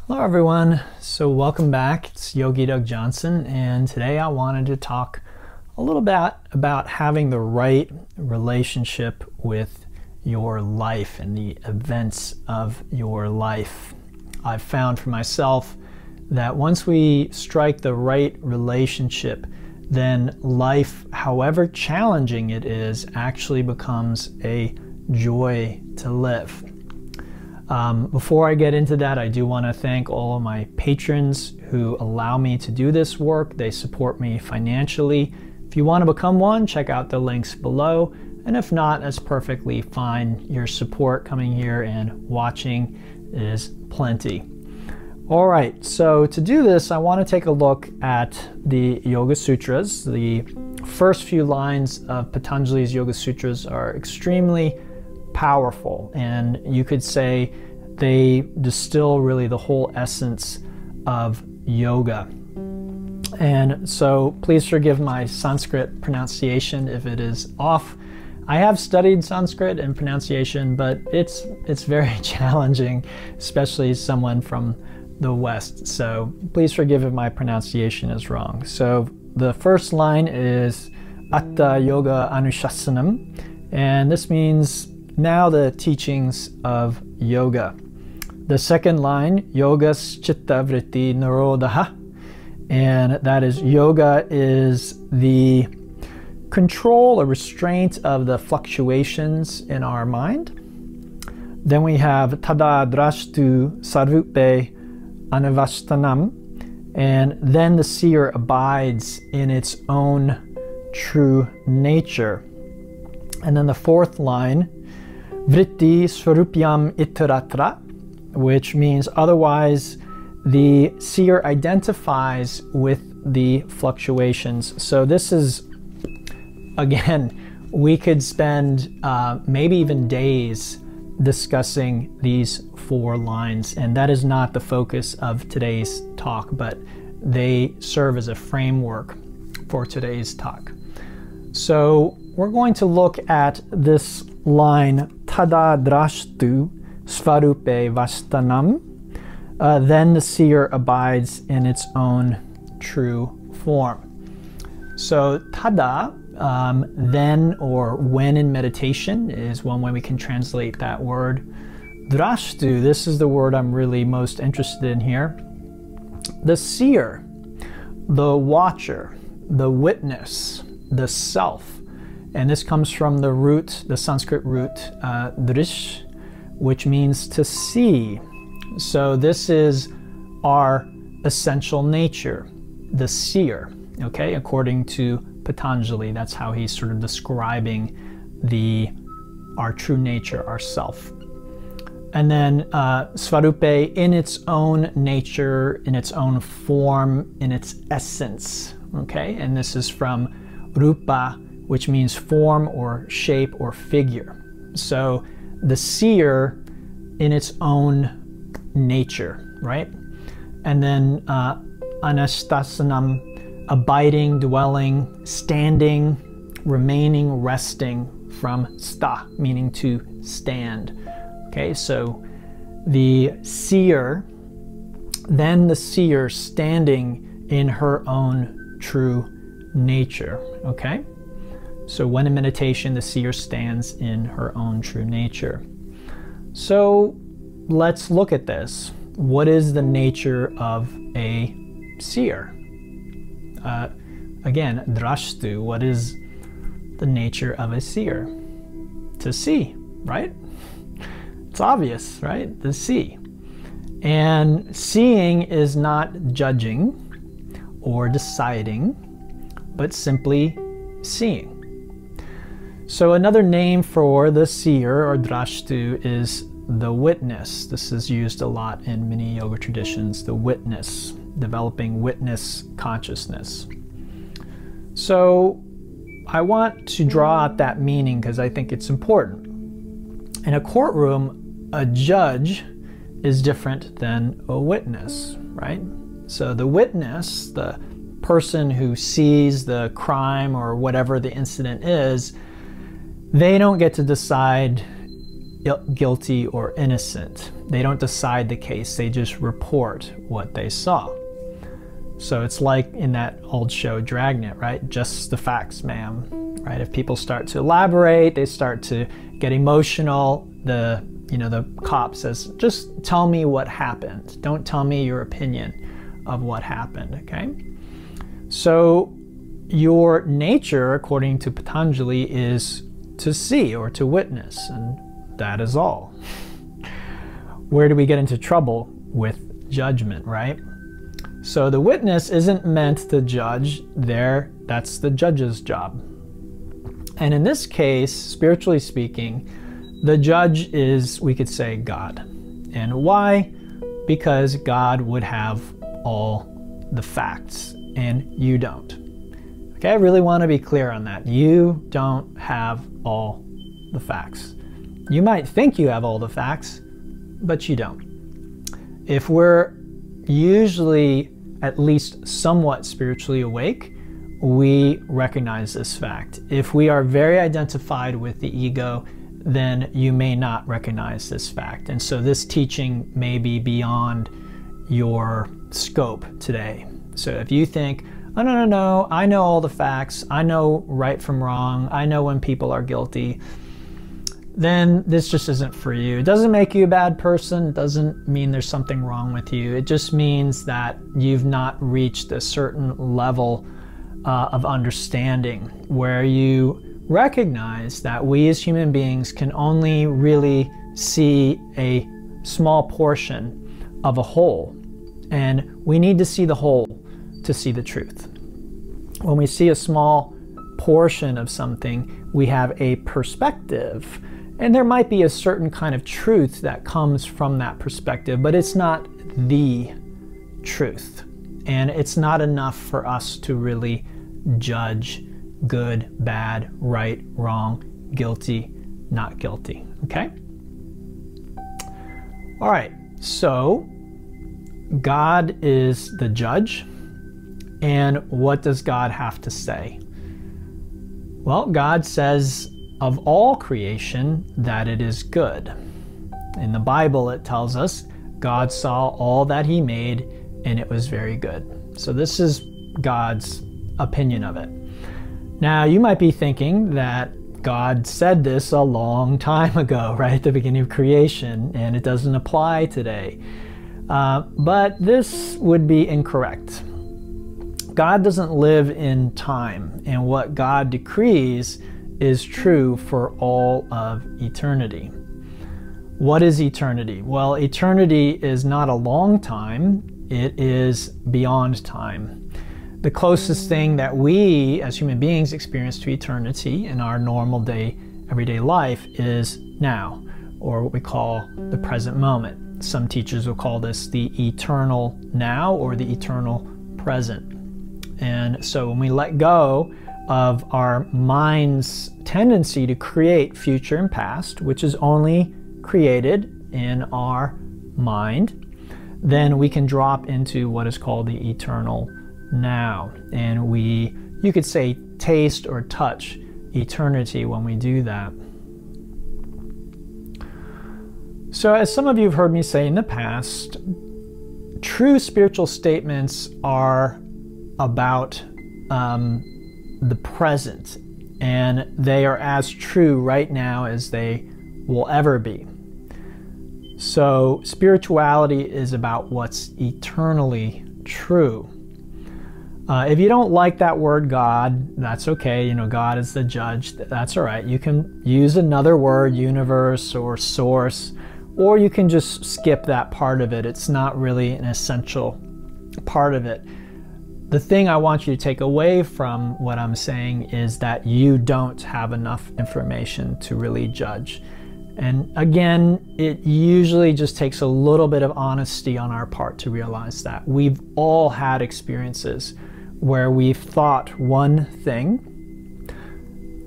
Hello everyone, so welcome back. It's Yogi Doug Johnson, and today I wanted to talk a little bit about having the right relationship with your life and the events of your life. I've found for myself that once we strike the right relationship, then life, however challenging it is, actually becomes a joy to live. Before I get into that, I do want to thank all of my patrons who allow me to do this work. They support me financially. If you want to become one, check out the links below. And if not, that's perfectly fine. Your support coming here and watching is plenty. All right, so to do this, I want to take a look at the Yoga Sutras. The first few lines of Patanjali's Yoga Sutras are extremely powerful, and you could say they distill really the whole essence of yoga. And so please forgive my Sanskrit pronunciation if it is off. I have studied Sanskrit and pronunciation, but it's very challenging, especially as someone from the West. So please forgive if my pronunciation is wrong. So the first line is Atta Yoga Anushasanam, and this means now the teachings of yoga. The second line, Yogas Chitta Vritti Nirodha, and that is yoga is the control or restraint of the fluctuations in our mind. Then we have Tada Drashtu Sarvupe Anavashtanam, and then the seer abides in its own true nature. And then the fourth line, Vritti Swarupyam Itaratra, which means otherwise the seer identifies with the fluctuations. So this is, again, we could spend maybe even days discussing these four lines, and that is not the focus of today's talk, but they serve as a framework for today's talk. So we're going to look at this line, Tada Drashtu Svarupe Vastanam. Then the seer abides in its own true form. So tada, then or when in meditation is one way we can translate that word. Drashtu, this is the word I'm really most interested in here. The seer, the watcher, the witness, the self. And this comes from the root, the Sanskrit root, drish, which means to see. So this is our essential nature, the seer, okay? According to Patanjali, that's how he's sort of describing our true nature, our self. And then Svarupe, in its own nature, in its own form, in its essence, okay? And this is from rupa, which means form or shape or figure. So the seer in its own nature, right? And then anastasanam, abiding, dwelling, standing, remaining, resting, from sta, meaning to stand. Okay, so the seer, then the seer standing in her own true nature, okay? So when in meditation, the seer stands in her own true nature. So let's look at this. What is the nature of a seer? Again, drashtu, what is the nature of a seer? To see, right? It's obvious, right? To see. And seeing is not judging or deciding, but simply seeing. So another name for the seer or drashtu is the witness. This is used a lot in many yoga traditions, the witness, developing witness consciousness. So I want to draw out that meaning because I think it's important. In a courtroom, a judge is different than a witness, right? So the witness, the person who sees the crime or whatever the incident is, they don't get to decide guilty or innocent. They don't decide the case, they just report what they saw. So it's like in that old show Dragnet, right? Just the facts, ma'am. Right? If people start to elaborate, they start to get emotional, the cop says, just tell me what happened. Don't tell me your opinion of what happened, okay? So your nature, according to Patanjali, is to see or to witness, and that is all. Where do we get into trouble? With judgment, right? So the witness isn't meant to judge there, that's the judge's job. And in this case, spiritually speaking, the judge is, we could say, God. And why? Because God would have all the facts, and you don't. Okay, I really want to be clear on that. You don't have all the facts. You might think you have all the facts, but you don't. If we're usually at least somewhat spiritually awake, we recognize this fact. If we are very identified with the ego, then you may not recognize this fact. And so this teaching may be beyond your scope today. So if you think, oh, no, I know all the facts, I know right from wrong, I know when people are guilty, then this just isn't for you. It doesn't make you a bad person. It doesn't mean there's something wrong with you. It just means that you've not reached a certain level of understanding where you recognize that we as human beings can only really see a small portion of a whole. And we need to see the whole to see the truth. When we see a small portion of something, we have a perspective. And there might be a certain kind of truth that comes from that perspective, but it's not the truth. And it's not enough for us to really judge good, bad, right, wrong, guilty, not guilty. Okay? All right, so God is the judge. And what does God have to say? Well, God says of all creation that it is good. In the Bible, it tells us God saw all that he made and it was very good. So this is God's opinion of it. Now, you might be thinking that God said this a long time ago, right at the beginning of creation, and it doesn't apply today. But this would be incorrect. God doesn't live in time, and what God decrees is true for all of eternity. What is eternity? Well, eternity is not a long time, it is beyond time. The closest thing that we as human beings experience to eternity in our normal day, everyday life is now, or what we call the present moment. Some teachers will call this the eternal now or the eternal present. And so when we let go of our mind's tendency to create future and past, which is only created in our mind, then we can drop into what is called the eternal now. And you could say, taste or touch eternity when we do that. So as some of you have heard me say in the past, true spiritual statements are about the present, and they are as true right now as they will ever be. So spirituality is about what's eternally true. If you don't like that word God, that's okay. God is the judge. That's all right. You can use another word, universe or source, or you can just skip that part of it. It's not really an essential part of it. The thing I want you to take away from what I'm saying is that you don't have enough information to really judge. And again, it usually just takes a little bit of honesty on our part to realize that. We've all had experiences where we've thought one thing,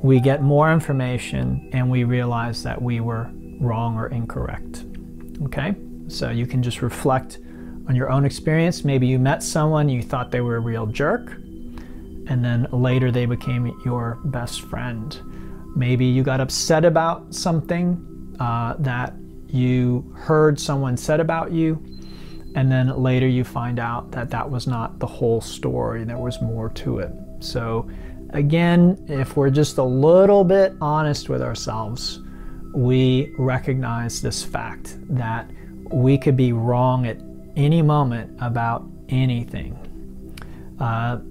we get more information, and we realize that we were wrong or incorrect. Okay? So you can just reflect on your own experience. Maybe you met someone, you thought they were a real jerk, and then later they became your best friend. Maybe you got upset about something that you heard someone said about you, and then later you find out that that was not the whole story, there was more to it. So again, if we're just a little bit honest with ourselves, we recognize this fact that we could be wrong at any moment about anything.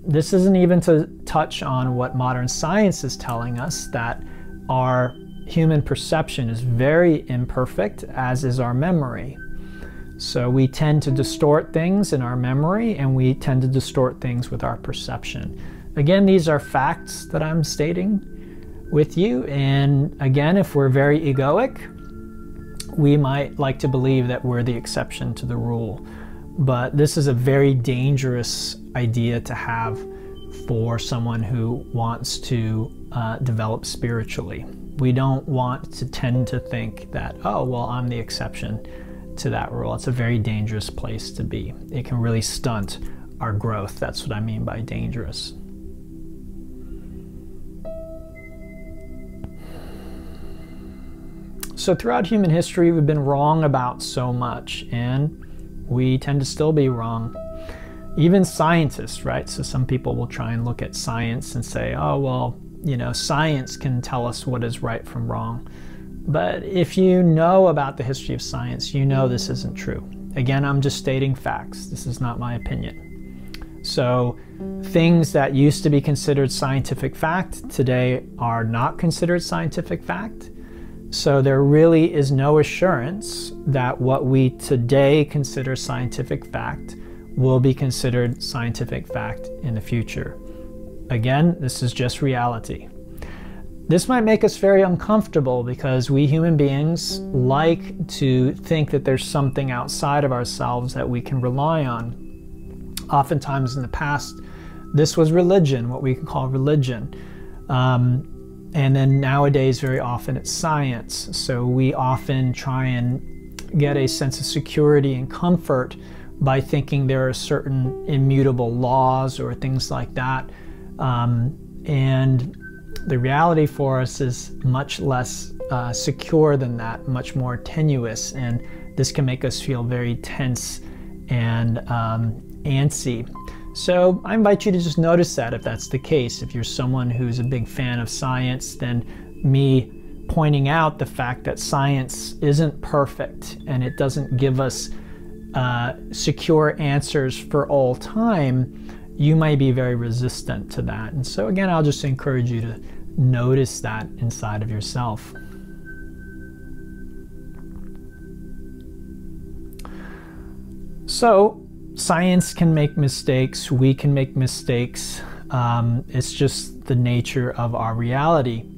This isn't even to touch on what modern science is telling us, that our human perception is very imperfect, as is our memory. So we tend to distort things in our memory, and we tend to distort things with our perception. Again, these are facts that I'm stating with you, and again, if we're very egoic, we might like to believe that we're the exception to the rule. But this is a very dangerous idea to have for someone who wants to develop spiritually. We don't want to tend to think that, oh, well, I'm the exception to that rule. It's a very dangerous place to be. It can really stunt our growth. That's what I mean by dangerous. So throughout human history, we've been wrong about so much, and we tend to still be wrong. Even scientists, right? So some people will try and look at science and say, oh, well, you know, science can tell us what is right from wrong. But if you know about the history of science, you know this isn't true. Again, I'm just stating facts. This is not my opinion. So things that used to be considered scientific fact today are not considered scientific fact. So there really is no assurance that what we today consider scientific fact will be considered scientific fact in the future. Again, this is just reality. This might make us very uncomfortable because we human beings like to think that there's something outside of ourselves that we can rely on. Oftentimes in the past, this was religion, what we can call religion. And then nowadays, very often it's science. So we often try and get a sense of security and comfort by thinking there are certain immutable laws or things like that. And the reality for us is much less secure than that, much more tenuous, and this can make us feel very tense and antsy. So I invite you to just notice that if that's the case. If you're someone who's a big fan of science, then me pointing out the fact that science isn't perfect and it doesn't give us secure answers for all time, you might be very resistant to that. And so again, I'll just encourage you to notice that inside of yourself. So science can make mistakes, we can make mistakes. It's just the nature of our reality.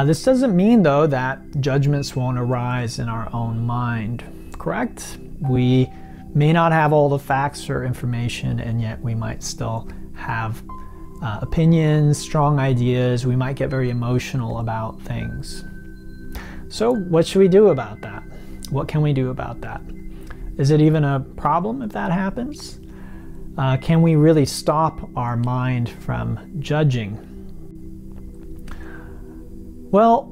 This doesn't mean, though, that judgments won't arise in our own mind, correct? We may not have all the facts or information, and yet we might still have opinions, strong ideas. We might get very emotional about things. So what should we do about that? What can we do about that? Is it even a problem if that happens? Can we really stop our mind from judging? Well,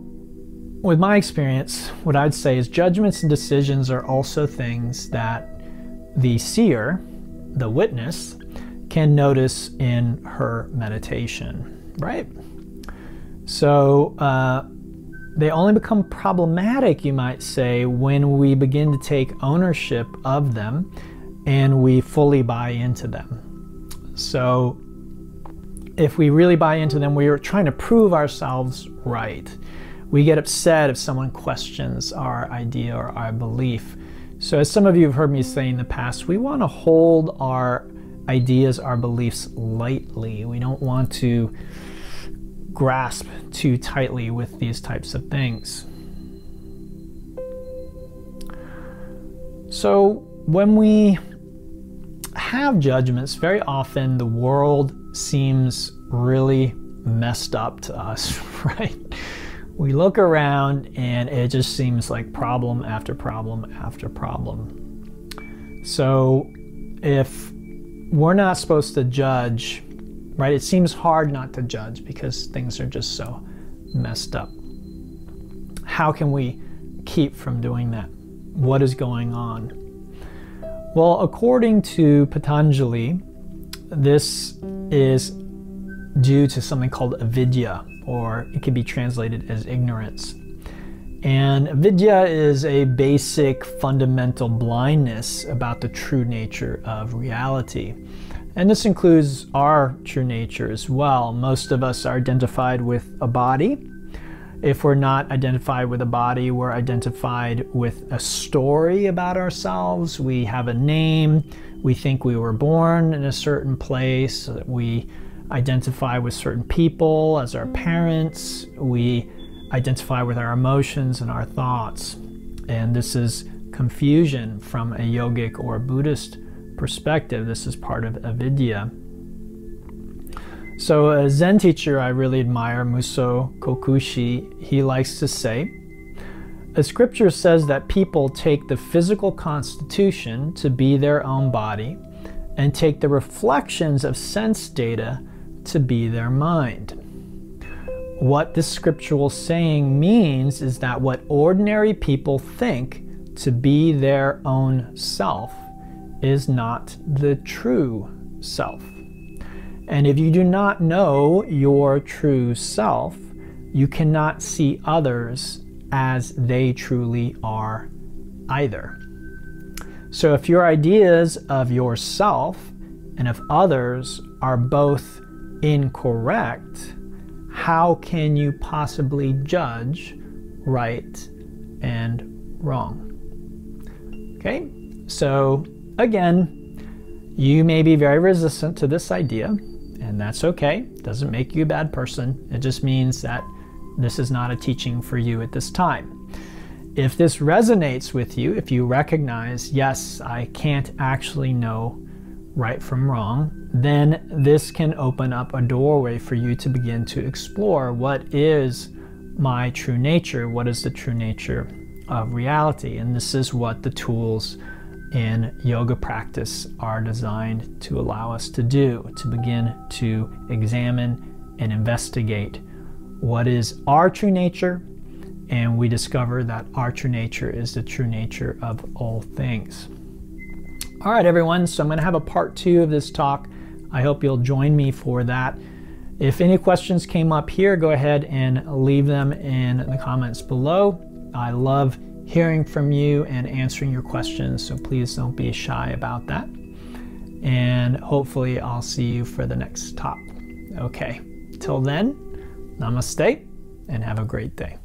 with my experience, what I'd say is judgments and decisions are also things that the seer, the witness, can notice in her meditation, right? So they only become problematic, you might say, when we begin to take ownership of them and we fully buy into them. So if we really buy into them, we are trying to prove ourselves right. We get upset if someone questions our idea or our belief. So as some of you have heard me say in the past, we want to hold our ideas, our beliefs lightly. We don't want to grasp too tightly with these types of things. So when we have judgments, very often the world seems really messed up to us, right? We look around and it just seems like problem after problem after problem. So if we're not supposed to judge, right? It seems hard not to judge because things are just so messed up. How can we keep from doing that? What is going on? Well, according to Patanjali, this is due to something called avidya, or it can be translated as ignorance. And avidya is a basic fundamental blindness about the true nature of reality. And this includes our true nature as well. Most of us are identified with a body. If we're not identified with a body, we're identified with a story about ourselves. We have a name. We think we were born in a certain place. We identify with certain people as our parents. We identify with our emotions and our thoughts. And this is confusion from a yogic or Buddhist perspective. This is part of avidya. So a Zen teacher I really admire, Muso Kokushi, he likes to say, the scripture says that people take the physical constitution to be their own body and take the reflections of sense data to be their mind. What this scriptural saying means is that what ordinary people think to be their own self is not the true self. And if you do not know your true self, you cannot see others as they truly are either. So if your ideas of yourself and of others are both incorrect, how can you possibly judge right and wrong? Okay, so again, you may be very resistant to this idea, and that's okay. It doesn't make you a bad person. It just means that this is not a teaching for you at this time. If this resonates with you, if you recognize, yes, I can't actually know right from wrong, then this can open up a doorway for you to begin to explore what is my true nature, what is the true nature of reality. And this is what the tools in yoga practice are designed to allow us to do, to begin to examine and investigate what is our true nature, and we discover that our true nature is the true nature of all things. All right, everyone, so I'm going to have a part 2 of this talk. I hope you'll join me for that. If any questions came up here, go ahead and leave them in the comments below. I love hearing from you and answering your questions, so please don't be shy about that. And hopefully I'll see you for the next talk. Okay, till then, namaste and have a great day.